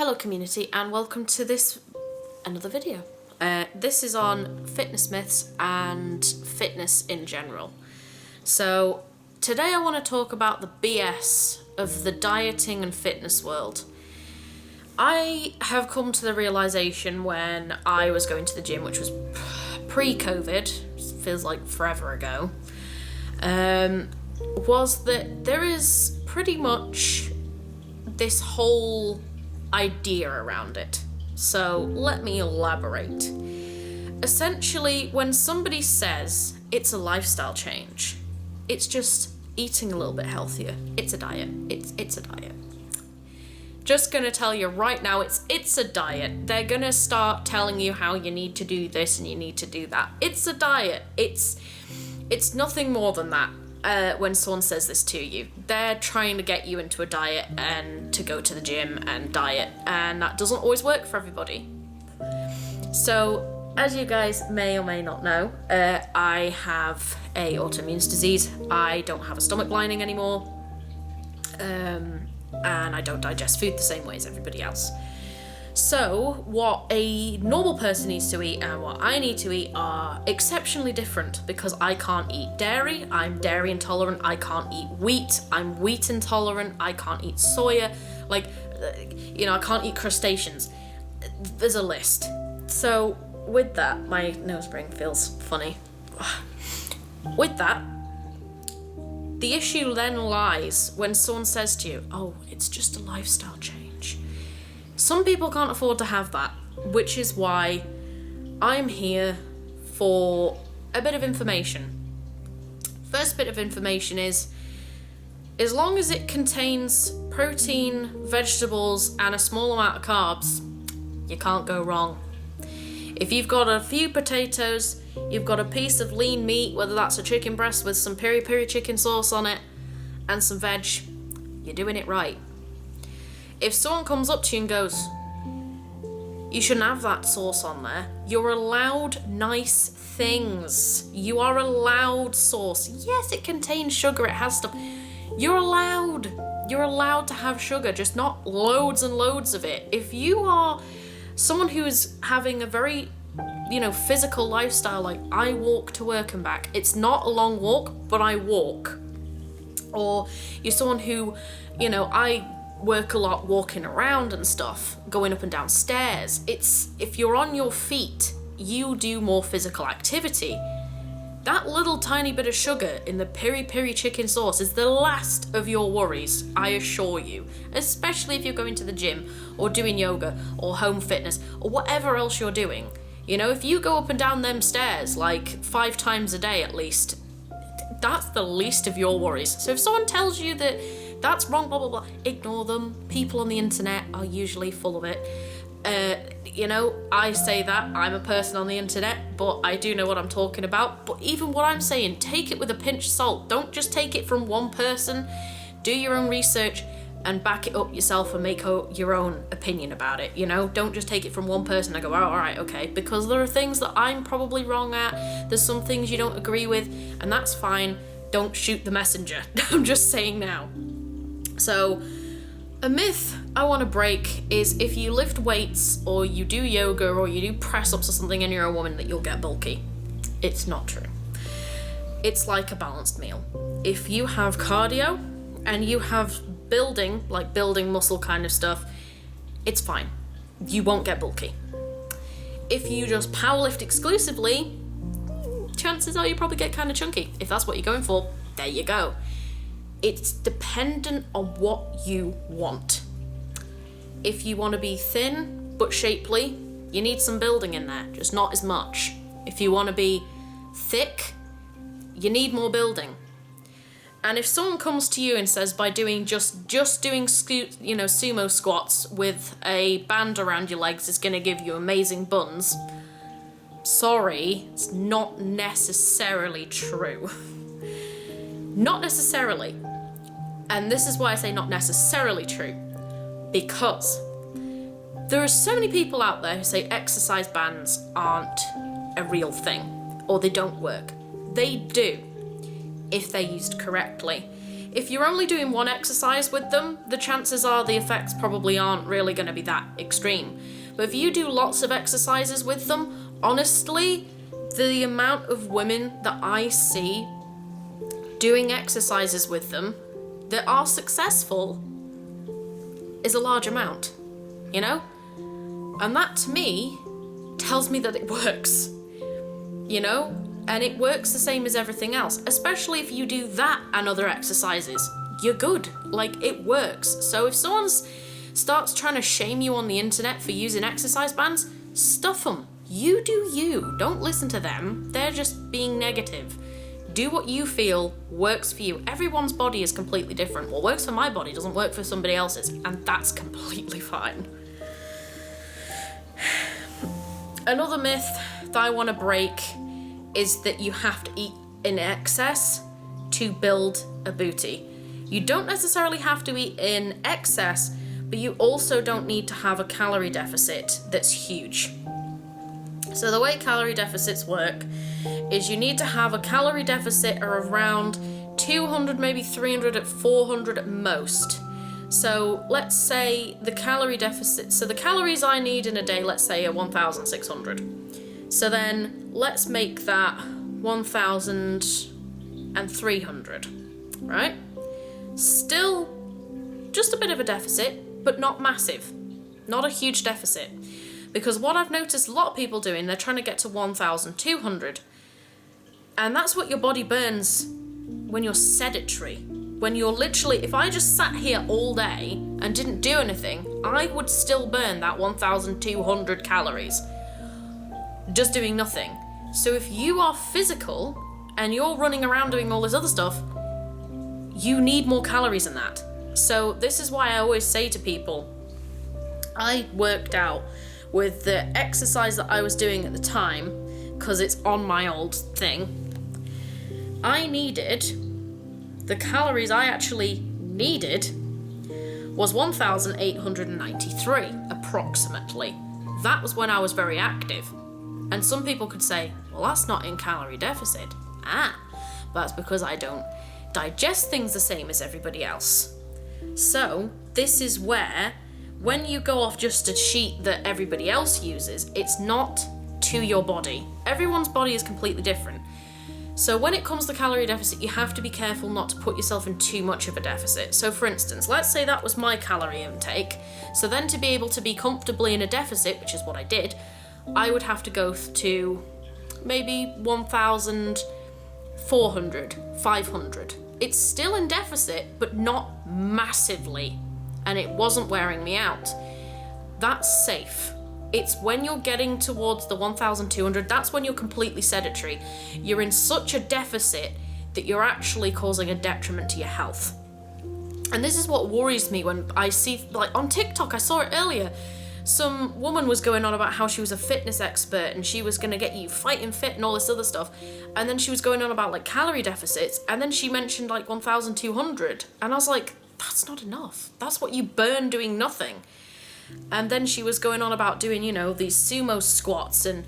Hello community and welcome to another video. This is on fitness myths and fitness in general. So today I want to talk about the BS of the dieting and fitness world. I have come to the realization when I was going to the gym, which was pre-COVID, feels like forever ago, was that there is pretty much this whole idea around it. So let me elaborate. Essentially, when somebody says it's a lifestyle change, it's just eating a little bit healthier. It's a diet. It's a diet. Just gonna tell you right now, it's a diet. They're gonna start telling you how you need to do this and you need to do that. It's a diet. It's nothing more than that. When someone says this to you, they're trying to get you into a diet and to go to the gym and diet, and that doesn't always work for everybody. So, as you guys may or may not know, I have a autoimmune disease. I don't have a stomach lining anymore, and I don't digest food the same way as everybody else. So what a normal person needs to eat and what I need to eat are exceptionally different, because I can't eat dairy, I'm dairy intolerant. I can't eat wheat, I'm wheat intolerant. I can't eat soya, I can't eat crustaceans. There's a list. So with that, my nose ring feels funny. With that, the issue then lies when someone says to you, oh, it's just a lifestyle change. Some people can't afford to have that, which is why I'm here for a bit of information. First bit of information is, as long as it contains protein, vegetables, and a small amount of carbs, you can't go wrong. If you've got a few potatoes, you've got a piece of lean meat, whether that's a chicken breast with some peri peri chicken sauce on it, and some veg, you're doing it right. If someone comes up to you and goes, you shouldn't have that sauce on there, you're allowed nice things. You are allowed sauce. Yes, it contains sugar, it has stuff. You're allowed to have sugar, just not loads and loads of it. If you are someone who is having a very, physical lifestyle, like I walk to work and back, it's not a long walk, but I walk. Or you're someone who, I work a lot walking around and stuff, going up and down stairs. If you're on your feet, you do more physical activity. That little tiny bit of sugar in the peri peri chicken sauce is the last of your worries, I assure you. Especially if you're going to the gym or doing yoga or home fitness or whatever else you're doing. If you go up and down them stairs like 5 times a day at least, that's the least of your worries. So if someone tells you that that's wrong, blah, blah, blah, ignore them. People on the internet are usually full of it. I say that, I'm a person on the internet, but I do know what I'm talking about. But even what I'm saying, take it with a pinch of salt. Don't just take it from one person. Do your own research and back it up yourself and make your own opinion about it, Don't just take it from one person and go, oh, all right, okay. Because there are things that I'm probably wrong at. There's some things you don't agree with, and that's fine. Don't shoot the messenger. I'm just saying now. So, a myth I want to break is if you lift weights or you do yoga or you do press-ups or something and you're a woman that you'll get bulky. It's not true. It's like a balanced meal. If you have cardio and you have building muscle kind of stuff, it's fine. You won't get bulky. If you just powerlift exclusively, chances are you probably get kind of chunky. If that's what you're going for, there you go. It's dependent on what you want. If you want to be thin but shapely, you need some building in there, just not as much. If you want to be thick, you need more building. And if someone comes to you and says by doing just doing sumo squats with a band around your legs is going to give you amazing buns, sorry, it's not necessarily true. Not necessarily. And this is why I say not necessarily true. Because there are so many people out there who say exercise bands aren't a real thing, or they don't work. They do, if they're used correctly. If you're only doing one exercise with them, the chances are the effects probably aren't really going to be that extreme. But if you do lots of exercises with them, honestly, the amount of women that I see doing exercises with them that are successful is a large amount, you know? And that to me tells me that it works, you know? And it works the same as everything else, especially if you do that and other exercises. You're good, like it works. So if someone starts trying to shame you on the internet for using exercise bands, stuff them. You do you, don't listen to them. They're just being negative. Do what you feel works for you. Everyone's body is completely different. What works for my body doesn't work for somebody else's, and that's completely fine. Another myth that I want to break is that you have to eat in excess to build a booty. You don't necessarily have to eat in excess, but you also don't need to have a calorie deficit that's huge. So the way calorie deficits work is you need to have a calorie deficit of around 200, maybe 300 at 400 at most. So let's say the calorie deficit, so the calories I need in a day, let's say are 1,600. So then let's make that 1,300, right? Still just a bit of a deficit, but not massive, not a huge deficit. Because what I've noticed a lot of people doing, they're trying to get to 1,200. And that's what your body burns when you're sedentary. When you're literally, if I just sat here all day and didn't do anything, I would still burn that 1,200 calories. Just doing nothing. So if you are physical and you're running around doing all this other stuff, you need more calories than that. So this is why I always say to people, I worked out with the exercise that I was doing at the time, because it's on my old thing. I needed, the calories I actually needed was 1,893 approximately. That was when I was very active. And some people could say, well, that's not in calorie deficit. But that's because I don't digest things the same as everybody else. So this is where, when you go off just a sheet that everybody else uses, it's not to your body. Everyone's body is completely different. So when it comes to calorie deficit, you have to be careful not to put yourself in too much of a deficit. So for instance, let's say that was my calorie intake. So then to be able to be comfortably in a deficit, which is what I did, I would have to go to maybe 1,400, 500. It's still in deficit, but not massively. And it wasn't wearing me out. That's safe. It's when you're getting towards the 1,200, that's when you're completely sedentary. You're in such a deficit that you're actually causing a detriment to your health. And this is what worries me when I see, like on TikTok, I saw it earlier, some woman was going on about how she was a fitness expert and she was going to get you fighting fit and all this other stuff. And then she was going on about like calorie deficits, and then she mentioned like 1,200. And I was like, that's not enough. That's what you burn doing nothing. And then she was going on about doing, you know, these sumo squats and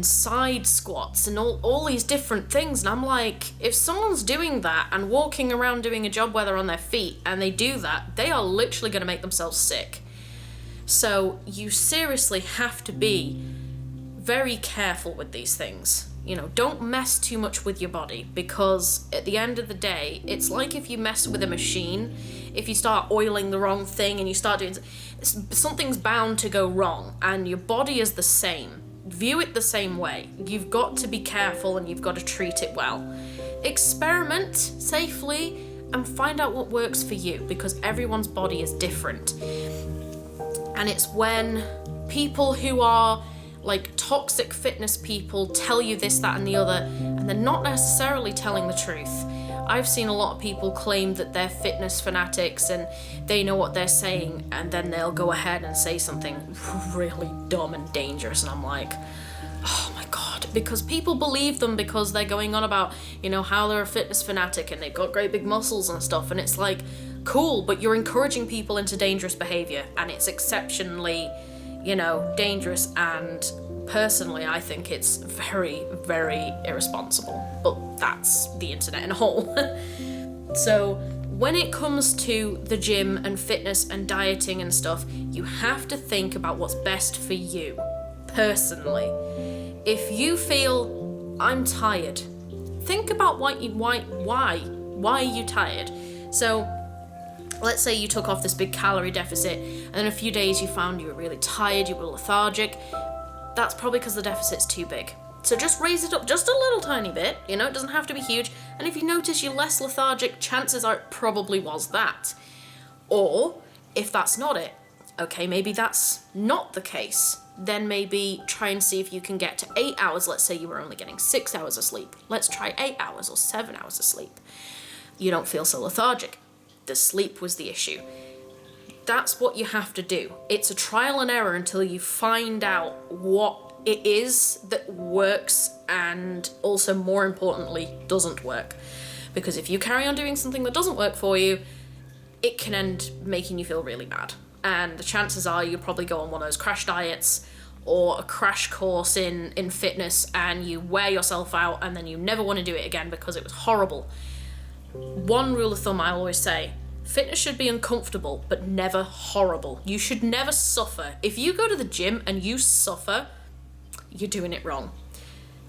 side squats and all these different things. And I'm like, if someone's doing that and walking around doing a job where they're on their feet and they do that, they are literally going to make themselves sick. So you seriously have to be very careful with these things. You know, don't mess too much with your body, because at the end of the day, it's like if you mess with a machine, if you start oiling the wrong thing and you start doing, something's bound to go wrong, and your body is the same. View it the same way. You've got to be careful and you've got to treat it well. Experiment safely and find out what works for you, because everyone's body is different. And it's when people who are like toxic fitness people tell you this, that, and the other, and they're not necessarily telling the truth. I've seen a lot of people claim that they're fitness fanatics and they know what they're saying, and then they'll go ahead and say something really dumb and dangerous, and I'm like, oh my god, because people believe them because they're going on about, you know, how they're a fitness fanatic and they've got great big muscles and stuff, and it's like, cool, but you're encouraging people into dangerous behavior, and it's exceptionally, you know, dangerous, and personally I think it's very, very irresponsible, but that's the internet in a whole. So when it comes to the gym and fitness and dieting and stuff, you have to think about what's best for you, personally. If you feel, I'm tired, think about why are you tired? So, let's say you took off this big calorie deficit, and in a few days you found you were really tired, you were lethargic. That's probably because the deficit's too big. So just raise it up just a little tiny bit, you know, it doesn't have to be huge. And if you notice you're less lethargic, chances are it probably was that. Or, if that's not it, okay, maybe that's not the case. Then maybe try and see if you can get to 8 hours. Let's say you were only getting 6 hours of sleep. Let's try 8 hours or 7 hours of sleep. You don't feel so lethargic. The sleep was the issue. That's what you have to do. It's a trial and error until you find out what it is that works and also, more importantly, doesn't work. Because if you carry on doing something that doesn't work for you, it can end making you feel really bad. And the chances are you'll probably go on one of those crash diets or a crash course in fitness, and you wear yourself out and then you never want to do it again because it was horrible. One rule of thumb I always say, fitness should be uncomfortable, but never horrible. You should never suffer. If you go to the gym and you suffer, you're doing it wrong.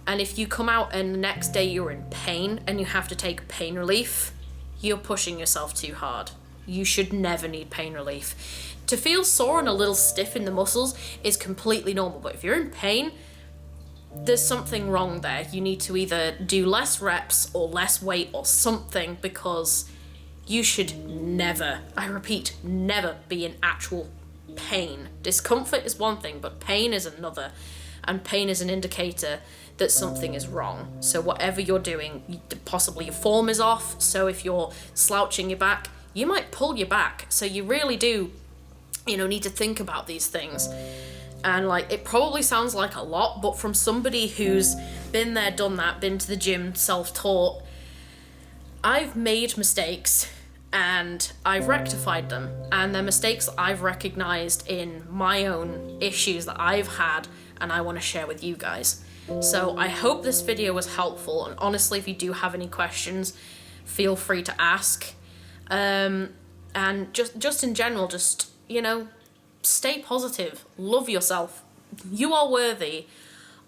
And if you come out and the next day you're in pain and you have to take pain relief, you're pushing yourself too hard. You should never need pain relief. To feel sore and a little stiff in the muscles is completely normal, but if you're in pain, there's something wrong there. You need to either do less reps or less weight or something, because you should never, I repeat, never be in actual pain. Discomfort is one thing, but pain is another. And pain is an indicator that something is wrong. So whatever you're doing, possibly your form is off. So if you're slouching your back, you might pull your back. So you really do, need to think about these things. And it probably sounds like a lot, but from somebody who's been there, done that, been to the gym, self-taught, I've made mistakes and I've rectified them. And they're mistakes that I've recognized in my own issues that I've had, and I want to share with you guys. So I hope this video was helpful, and honestly, if you do have any questions, feel free to ask. And just in general, stay positive, love yourself. You are worthy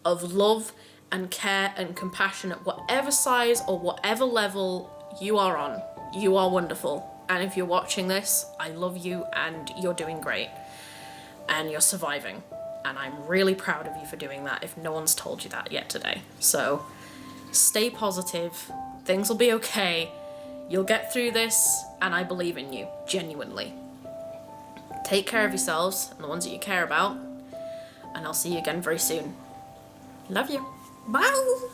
of love and care and compassion at whatever size or whatever level you are on. You are wonderful. And if you're watching this, I love you and you're doing great. And you're surviving. And I'm really proud of you for doing that if no one's told you that yet today. So stay positive. Things will be okay. You'll get through this, and I believe in you, genuinely. Take care of yourselves and the ones that you care about, and I'll see you again very soon. Love you. Bye!